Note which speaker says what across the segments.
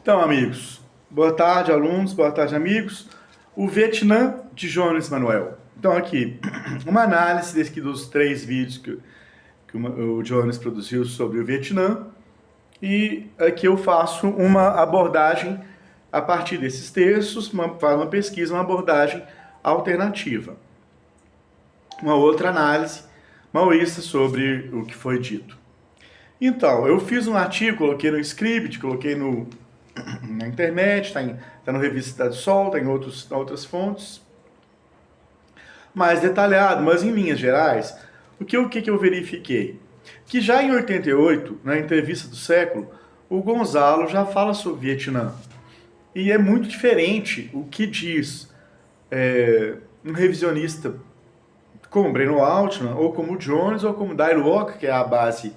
Speaker 1: Então, amigos, boa tarde, alunos, boa tarde, amigos. O Vietnã de Jones Manuel. Então, aqui, uma análise dos 3 vídeos que o Jones produziu sobre o Vietnã. E aqui eu faço uma abordagem a partir desses textos, faço uma pesquisa, uma abordagem alternativa. Uma outra análise maoísta sobre o que foi dito. Então, eu fiz um artigo, coloquei no Scribd, coloquei na internet, está no Revista Cidade Sol, está em outras fontes, mais detalhado, mas em linhas gerais, o que eu verifiquei? Que já em 88, na entrevista do século, o Gonzalo já fala sobre o Vietnã. E é muito diferente o que diz um revisionista como Breno Altman, ou como Jones, ou como Dai Luoc, que é a base,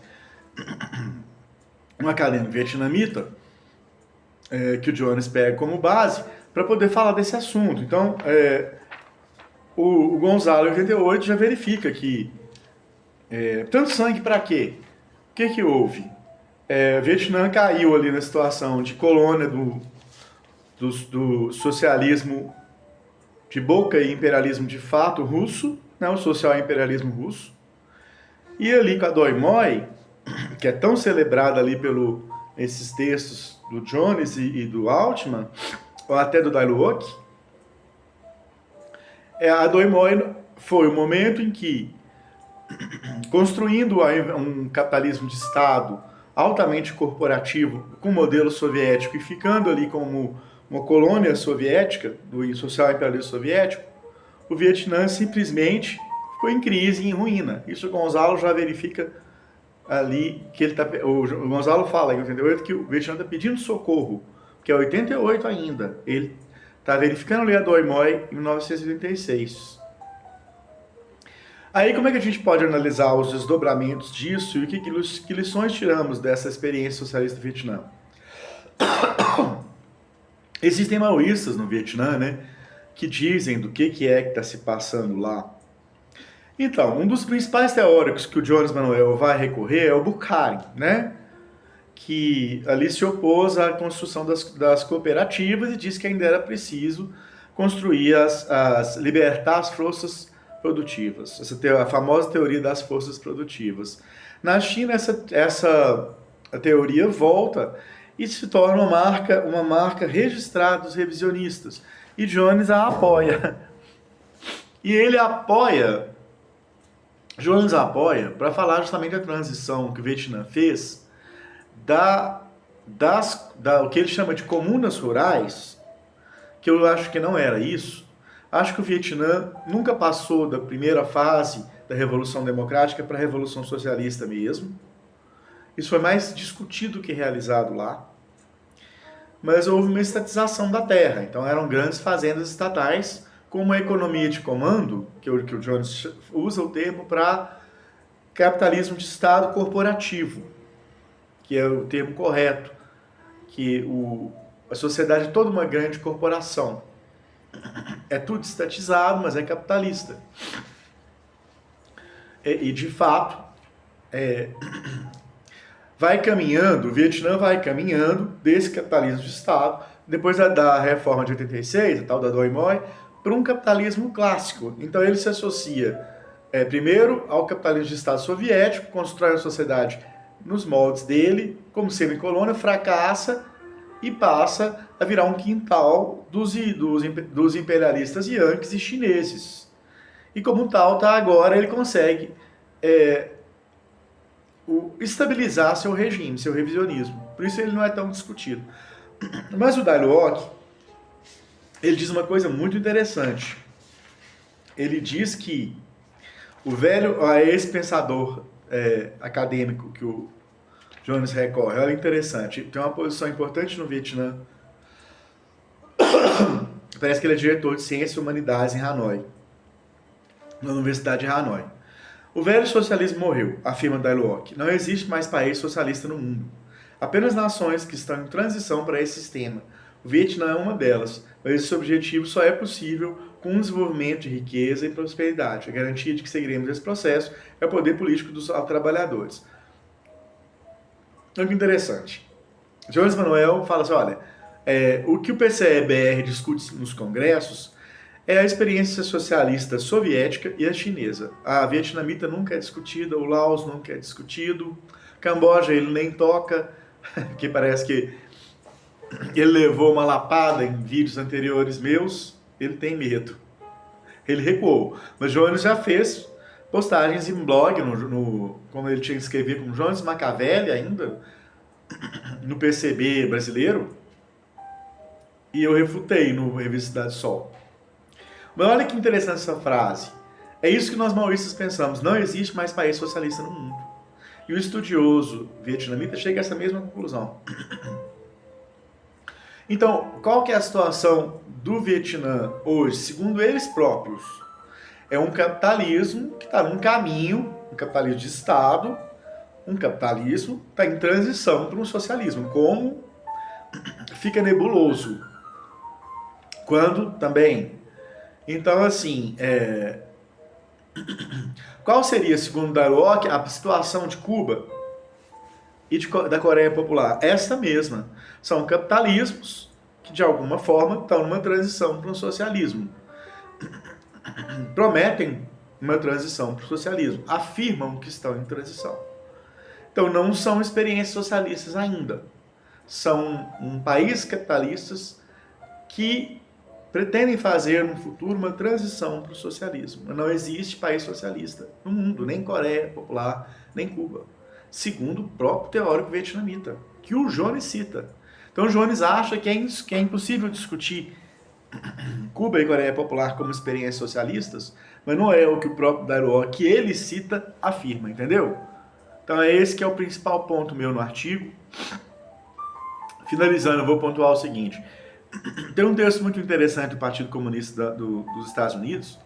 Speaker 1: um acadêmico vietnamita, que o Jones pega como base, para poder falar desse assunto. Então, o Gonzalo, em 88, já verifica que tanto sangue para quê? O que houve? O Vietnã caiu ali na situação de colônia do socialismo de boca e imperialismo de fato russo, né, o social imperialismo russo. E ali com a Doi Moi, que é tão celebrada ali esses textos do Jones e do Altman, ou até do Dai Luoc, a Doi Moi foi o momento em que, construindo um capitalismo de Estado altamente corporativo, com o modelo soviético e ficando ali como uma colônia soviética, do social imperialismo soviético, o Vietnã simplesmente ficou em crise, em ruína. Isso o Gonzalo já verifica ali, que ele o Gonzalo fala em 88 que o Vietnã está pedindo socorro, que é 88 ainda. Ele está verificando ali a Doi Moi em 1986. Aí como é que a gente pode analisar os desdobramentos disso e que lições tiramos dessa experiência socialista do Vietnã? Existem maoístas no Vietnã, né, que dizem do que está se passando lá. Então, um dos principais teóricos que o Jones Manuel vai recorrer é o Bukharin, né, que ali se opôs à construção das cooperativas e disse que ainda era preciso construir libertar as forças produtivas, a famosa teoria das forças produtivas. Na China, essa teoria volta e se torna uma marca registrada dos revisionistas. E Jones a apoia. E Jones apoia para falar justamente da transição que o Vietnã fez o que ele chama de comunas rurais, que eu acho que não era isso. Acho que o Vietnã nunca passou da primeira fase da Revolução Democrática para a Revolução Socialista mesmo. Isso foi mais discutido que realizado lá. Mas houve uma estatização da terra. Então eram grandes fazendas estatais com uma economia de comando, que o Jones usa o termo para capitalismo de Estado corporativo, que é o termo correto, que a sociedade é toda uma grande corporação. É tudo estatizado, mas é capitalista. E de fato, o Vietnã vai caminhando desse capitalismo de Estado, depois da reforma de 86, a tal da Doi Moi, para um capitalismo clássico. Então ele se associa primeiro ao capitalismo de Estado soviético, constrói a sociedade nos moldes dele, como semicolônia, fracassa e passa a virar um quintal dos imperialistas yankees e chineses. E como tal, agora ele consegue estabilizar seu regime, seu revisionismo. Por isso ele não é tão discutido. Mas o Dai Luoc, ele diz uma coisa muito interessante. Ele diz que esse pensador acadêmico que o Jones recorre, olha, interessante, tem uma posição importante no Vietnã. Parece que ele é diretor de Ciências e Humanidades em Hanoi, na Universidade de Hanoi. O velho socialismo morreu, afirma Dai Luoc. Não existe mais país socialista no mundo. Apenas nações que estão em transição para esse sistema. O Vietnã é uma delas, mas esse objetivo só é possível com um desenvolvimento de riqueza e prosperidade. A garantia de que seguiremos esse processo é o poder político dos trabalhadores. Olha que interessante. Jones Manuel fala assim, olha, o que o PCE-BR discute nos congressos é a experiência socialista soviética e a chinesa. A vietnamita nunca é discutida, o Laos nunca é discutido, Camboja ele nem toca, porque parece que ele levou uma lapada em vídeos anteriores meus, ele tem medo. Ele recuou. Mas Jones já fez postagens em blog, quando ele tinha que escrever com Jones Machiavelli ainda, no PCB brasileiro, e eu refutei no Revista Cidade Sol. Mas olha que interessante essa frase. É isso que nós maoístas pensamos. Não existe mais país socialista no mundo. E o estudioso vietnamita chega a essa mesma conclusão. Então, qual que é a situação do Vietnã hoje? Segundo eles próprios, é um capitalismo que está num caminho, um capitalismo de Estado, um capitalismo que está em transição para um socialismo. Como fica nebuloso. Quando também... Então, assim, qual seria, segundo Daroc, a situação de Cuba e da Coreia Popular? Essa mesma. São capitalismos que, de alguma forma, estão numa transição para um socialismo. Prometem uma transição para o socialismo. Afirmam que estão em transição. Então, não são experiências socialistas ainda. São um país capitalistas que pretendem fazer no futuro uma transição para o socialismo. Não existe país socialista no mundo, nem Coreia Popular, nem Cuba. Segundo o próprio teórico vietnamita, que o Jones cita. Então o Jones acha que é impossível discutir Cuba e Coreia Popular como experiências socialistas, mas não é o que o próprio Daroc, que ele cita, afirma, entendeu? Então é esse que é o principal ponto meu no artigo. Finalizando, eu vou pontuar o seguinte. Tem um texto muito interessante do Partido Comunista dos Estados Unidos,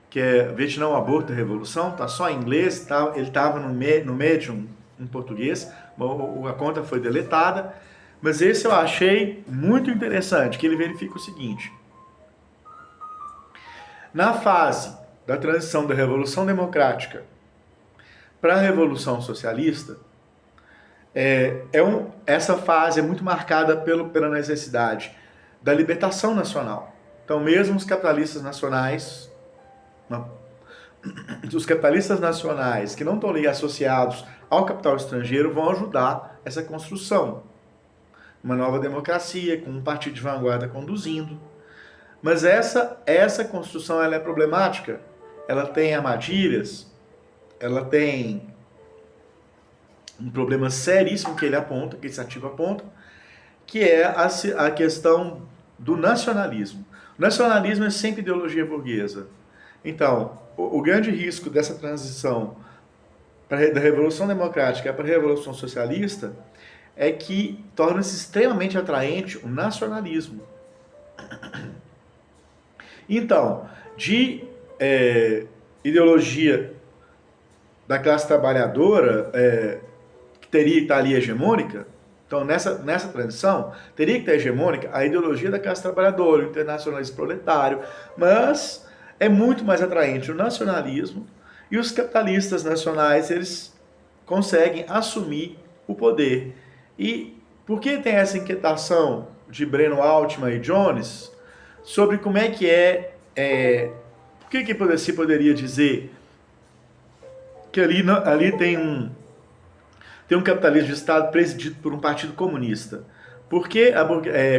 Speaker 1: que é Vietnã, Aborto e Revolução, tá só em inglês, ele estava no Medium em português, a conta foi deletada, mas esse eu achei muito interessante, que ele verifica o seguinte: na fase da transição da Revolução Democrática para a Revolução Socialista, essa fase é muito marcada pela necessidade da libertação nacional. Então, mesmo os capitalistas nacionais que não estão ali associados ao capital estrangeiro vão ajudar essa construção. Uma nova democracia, com um partido de vanguarda conduzindo. Mas essa construção ela é problemática. Ela tem armadilhas, ela tem um problema seríssimo que ele aponta, que esse artigo aponta, que é a questão do nacionalismo. O nacionalismo é sempre ideologia burguesa. Então, o grande risco dessa transição da Revolução Democrática para a Revolução Socialista é que torna-se extremamente atraente o nacionalismo. Então, de ideologia da classe trabalhadora que teria que estar ali hegemônica, então nessa transição teria que estar hegemônica a ideologia da classe trabalhadora, o internacionalismo proletário, mas é muito mais atraente o nacionalismo, e os capitalistas nacionais eles conseguem assumir o poder. E por que tem essa inquietação de Breno Altman e Jones sobre como é que por que se poderia dizer que ali tem um capitalismo de Estado presidido por um partido comunista? Porque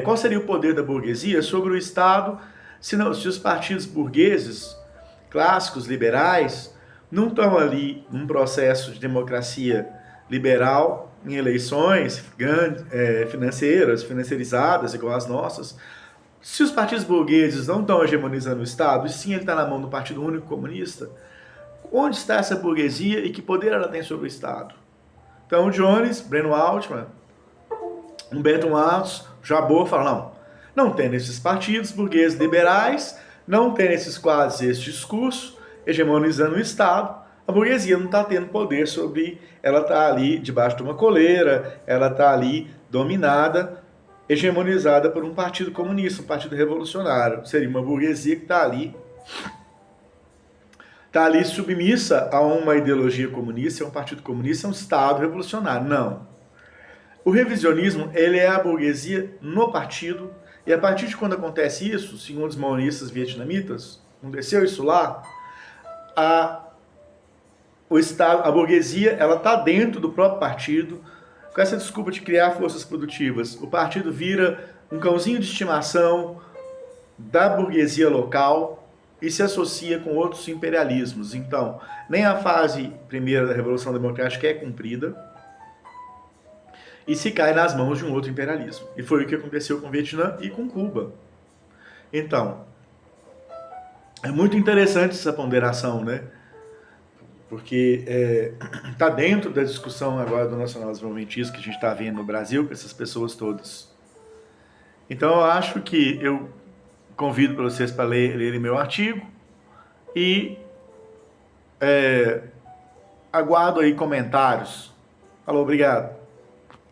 Speaker 1: qual seria o poder da burguesia sobre o Estado se os partidos burgueses, clássicos, liberais, não estão ali num processo de democracia liberal, em eleições financiarizadas, igual as nossas? Se os partidos burgueses não estão hegemonizando o Estado, e sim ele está na mão do Partido Único Comunista, onde está essa burguesia e que poder ela tem sobre o Estado? Então o Jones, Breno Altman, Humberto Matos, Jabor falam, não tem nesses partidos burgueses liberais, não tem nesses quadros esse discurso hegemonizando o Estado, a burguesia não está tendo poder sobre, ela está ali debaixo de uma coleira, ela está ali dominada, hegemonizada por um partido comunista, um partido revolucionário. Seria uma burguesia que está ali submissa a uma ideologia comunista, a um partido comunista, a um Estado revolucionário. Não. O revisionismo, ele é a burguesia no partido, e a partir de quando acontece isso, segundo os maoístas vietnamitas, aconteceu isso lá, a, o Estado, a burguesia, ela está dentro do próprio partido, com essa desculpa de criar forças produtivas. O partido vira um cãozinho de estimação da burguesia local e se associa com outros imperialismos. Então, nem a fase primeira da Revolução Democrática é cumprida e se cai nas mãos de um outro imperialismo. E foi o que aconteceu com o Vietnã e com Cuba. Então, é muito interessante essa ponderação, né? Porque está dentro da discussão agora do nacional desenvolvimentismo que a gente está vendo no Brasil, com essas pessoas todas. Então, eu acho que eu convido para vocês para lerem meu artigo e aguardo aí comentários. Falou, obrigado.